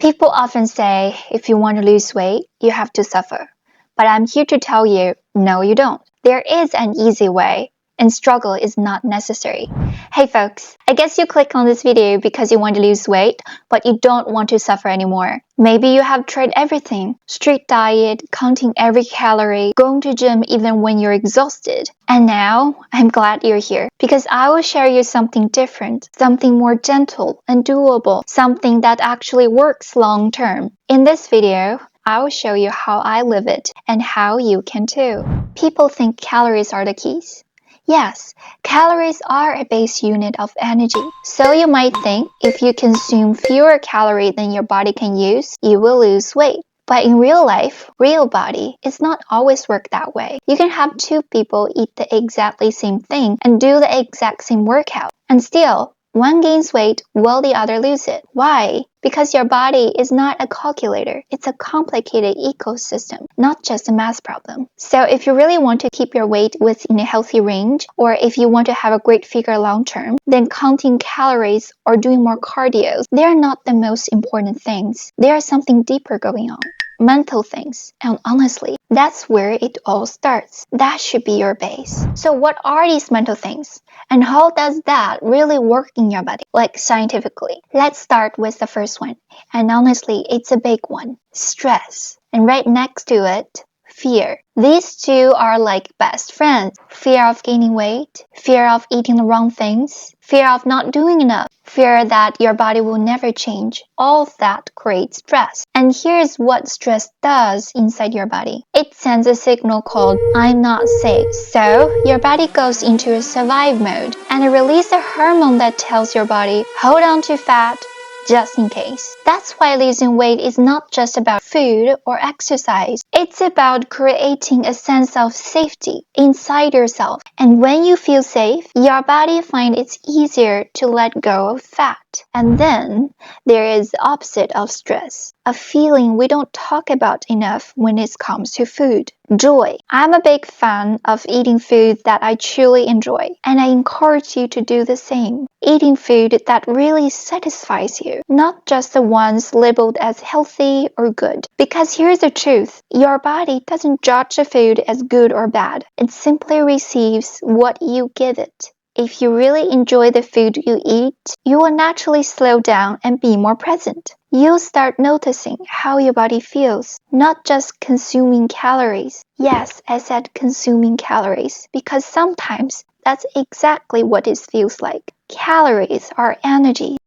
People often say if you want to lose weight, you have to suffer. But I'm here to tell you, no, you don't. There is an easy way, and struggle is not necessary. Hey folks, I guess you click on this video because you want to lose weight, but you don't want to suffer anymore. Maybe you have tried everything: strict diet, counting every calorie, going to gym even when you're exhausted. And now, I'm glad you're here because I will share you something different, something more gentle and doable, something that actually works long term. In this video, I will show you how I live it and how you can too. People think calories are the keys. Yes, calories are a base unit of energy. So you might think if you consume fewer calories than your body can use, you will lose weight. But in real life, real body, it's not always work that way. You can have two people eat the exactly same thing and do the exact same workout, and still, one gains weight while the other loses it. Why? Because your body is not a calculator. It's a complicated ecosystem, not just a math problem. So if you really want to keep your weight within a healthy range, or if you want to have a great figure long term, then counting calories or doing more cardio, they're not the most important things. There's something deeper going on. Mental things. And honestly, that's where it all starts. That should be your base. So what are these mental things? And how does that really work in your body, like scientifically? Let's start with the first one. And honestly, it's a big one. Stress. And right next to it, fear. These two are like best friends. Fear of gaining weight, fear of eating the wrong things, fear of not doing enough, fear that your body will never change. All of that creates stress. And here's what stress does inside your body. It sends a signal called I'm not safe. So your body goes into a survive mode and it releases a hormone that tells your body hold on to fat just in case. That's why losing weight is not just about food or exercise. It's about creating a sense of safety inside yourself. And when you feel safe, your body finds it's easier to let go of fat. And then there is the opposite of stress, a feeling we don't talk about enough when it comes to food. Joy. I'm a big fan of eating food that I truly enjoy, and I encourage you to do the same. Eating food that really satisfies you, not just the ones labeled as healthy or good. Because here's the truth, your body doesn't judge the food as good or bad. It simply receives what you give it. If you really enjoy the food you eat, you will naturally slow down and be more present. You'll start noticing how your body feels, not just consuming calories. Yes, I said consuming calories, because sometimes that's exactly what it feels like. Calories are energy,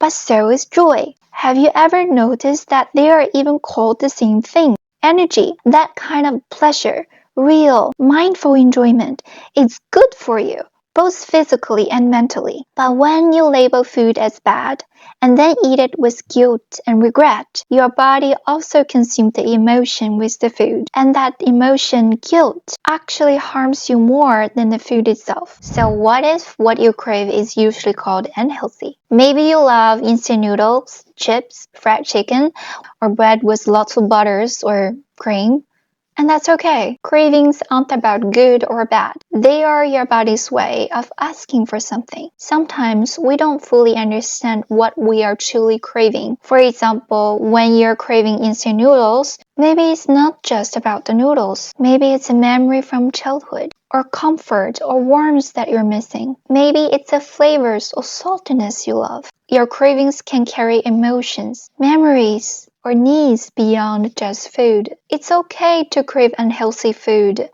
but so is joy. Have you ever noticed that they are even called the same thing? Energy, that kind of pleasure, real, mindful enjoyment, is good for you, both physically and mentally. But when you label food as bad, and then eat it with guilt and regret, your body also consumes the emotion with the food. And that emotion, guilt, actually harms you more than the food itself. So what if what you crave is usually called unhealthy? Maybe you love instant noodles, chips, fried chicken, or bread with lots of butters or cream. And that's okay. Cravings aren't about good or bad. They are your body's way of asking for something. Sometimes we don't fully understand what we are truly craving. For example, when you're craving instant noodles, maybe it's not just about the noodles. Maybe it's a memory from childhood, or comfort or warmth that you're missing. Maybe it's the flavors or saltiness you love. Your cravings can carry emotions, memories, or needs beyond just food. It's okay to crave unhealthy food,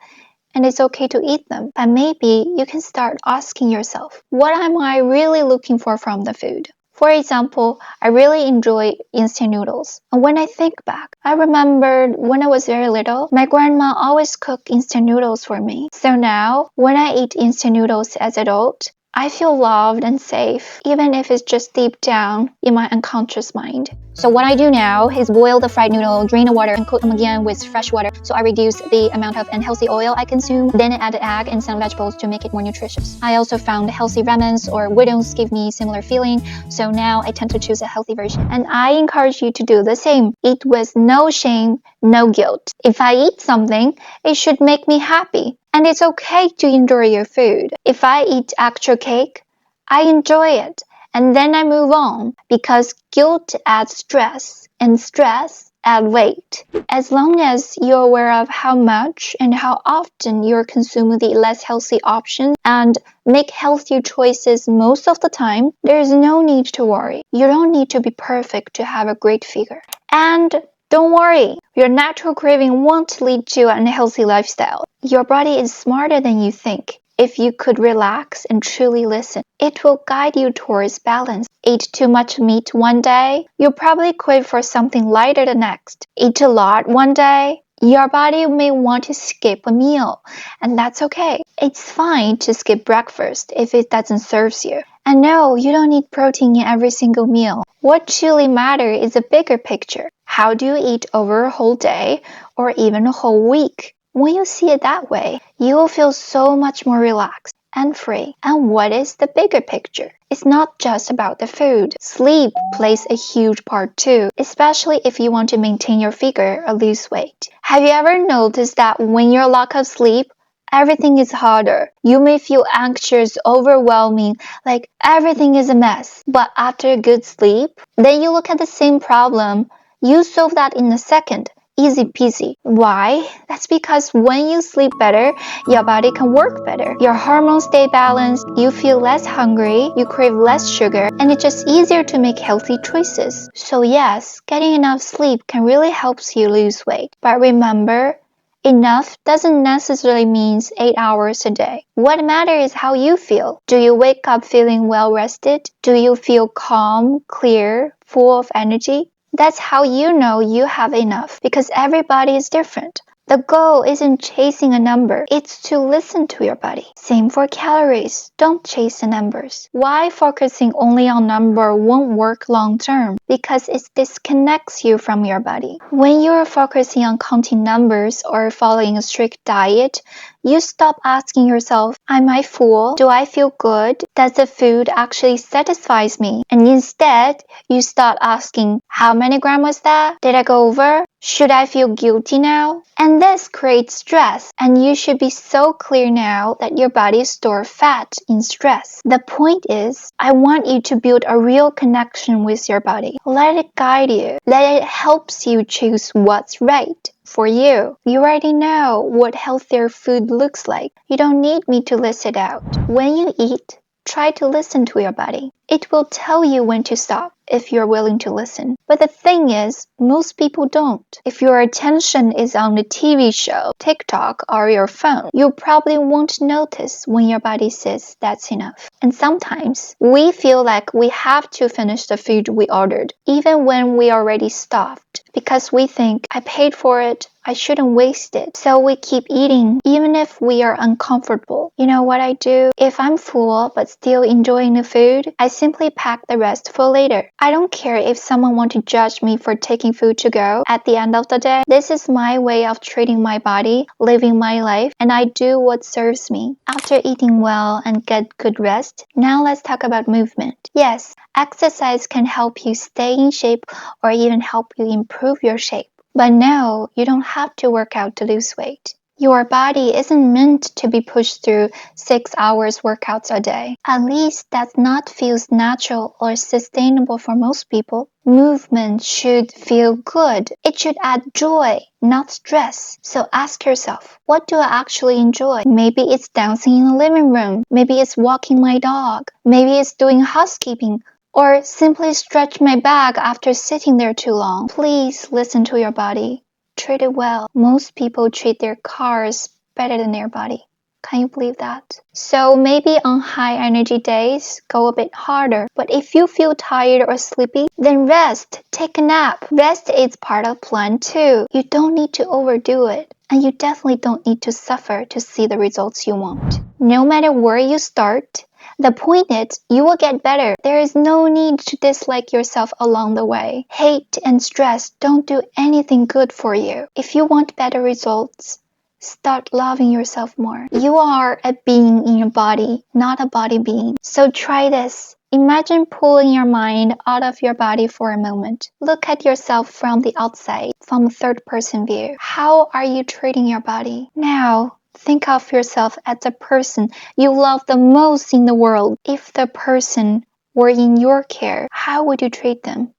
and it's okay to eat them. But maybe you can start asking yourself, what am I really looking for from the food? For example, I really enjoy instant noodles. And when I think back, I remembered when I was very little, my grandma always cooked instant noodles for me. So now, when I eat instant noodles as an adult, I feel loved and safe, even if it's just deep down in my unconscious mind. So what I do now is boil the fried noodle, drain the water, and cook them again with fresh water so I reduce the amount of unhealthy oil I consume. Then I add the egg and some vegetables to make it more nutritious. I also found healthy ramens or udons give me similar feeling, so now I tend to choose a healthy version. And I encourage you to do the same. Eat with no shame, no guilt. If I eat something, it should make me happy. And it's okay to enjoy your food. If I eat extra cake, I enjoy it. and then I move on, because guilt adds stress, and stress adds weight. As long as you're aware of how much and how often you're consuming the less healthy options and make healthier choices most of the time, there's no need to worry. You don't need to be perfect to have a great figure. And don't worry, your natural craving won't lead to an unhealthy lifestyle. Your body is smarter than you think. If you could relax and truly listen, it will guide you towards balance. Eat too much meat one day, you'll probably crave for something lighter the next. Eat a lot one day, your body may want to skip a meal, and that's okay. It's fine to skip breakfast if it doesn't serve you. And no, you don't need protein in every single meal. What truly matters is a bigger picture. How do you eat over a whole day or even a whole week? When you see it that way, you will feel so much more relaxed and free. And what is the bigger picture? It's not just about the food. Sleep plays a huge part too, especially if you want to maintain your figure or lose weight. Have you ever noticed that when you're lack of sleep, everything is harder? You may feel anxious, overwhelming, like everything is a mess. But after a good sleep, then you look at the same problem, you solve that in a second. Easy peasy. Why? That's because when you sleep better, your body can work better. Your hormones stay balanced, you feel less hungry, you crave less sugar, and it's just easier to make healthy choices. So yes, getting enough sleep can really help you lose weight. But remember, enough doesn't necessarily mean 8 hours a day. What matters is how you feel. Do you wake up feeling well rested? Do you feel calm, clear, full of energy? That's how you know you have enough, because everybody is different. The goal isn't chasing a number, it's to listen to your body. Same for calories. Don't chase the numbers. Why focusing only on number won't work long term? Because it disconnects you from your body. When you're focusing on counting numbers or following a strict diet, you stop asking yourself, am I full? Do I feel good? Does the food actually satisfy me? And instead, you start asking, how many grams was that? Did I go over? Should I feel guilty now? And this creates stress, and you should be so clear now that your body stores fat in stress. The point is, I want you to build a real connection with your body. Let it guide you. Let it help you choose what's right for you. You already know what healthier food looks like. You don't need me to list it out. When you eat, try to listen to your body. It will tell you when to stop if you're willing to listen. But the thing is, most people don't. If your attention is on the TV show, TikTok, or your phone, you probably won't notice when your body says that's enough. And sometimes we feel like we have to finish the food we ordered, even when we already stuffed, because we think, I paid for it, I shouldn't waste it. So we keep eating, even if we are uncomfortable. You know what I do? If I'm full but still enjoying the food, I simply pack the rest for later. I don't care if someone wants to judge me for taking food to go. At the end of the day, this is my way of treating my body, living my life, and I do what serves me. After eating well and get good rest, now let's talk about movement. Yes, exercise can help you stay in shape or even help you improve your shape. But no, you don't have to work out to lose weight. Your body isn't meant to be pushed through 6 hours workouts a day. At least that not feels natural or sustainable for most people. Movement should feel good. It should add joy, not stress. So ask yourself, what do I actually enjoy? Maybe it's dancing in the living room. Maybe it's walking my dog. Maybe it's doing housekeeping, or simply stretch my back after sitting there too long. Please listen to your body. Treat it well. Most people treat their cars better than their body. Can you believe that? So maybe on high energy days, go a bit harder. But if you feel tired or sleepy, then rest. Take a nap. Rest is part of the plan too. You don't need to overdo it. And you definitely don't need to suffer to see the results you want. No matter where you start, the point is, you will get better. There is no need to dislike yourself along the way. Hate and stress don't do anything good for you. If you want better results, start loving yourself more. You are a being in your body, not a body being. So try this. Imagine pulling your mind out of your body for a moment. Look at yourself from the outside, from a third-person view. How are you treating your body? Now, think of yourself as the person you love the most in the world. If the person were in your care, how would you treat them?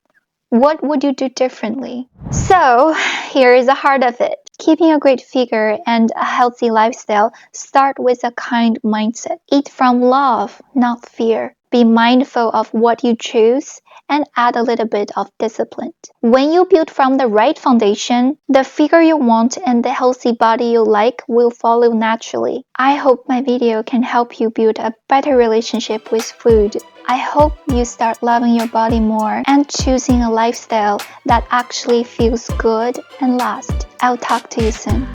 What would you do differently? So, here is the heart of it. Keeping a great figure and a healthy lifestyle start with a kind mindset. Eat from love, not fear. Be mindful of what you choose and add a little bit of discipline. When you build from the right foundation, the figure you want and the healthy body you like will follow naturally. I hope my video can help you build a better relationship with food. I hope you start loving your body more and choosing a lifestyle that actually feels good and lasts. I'll talk to you soon.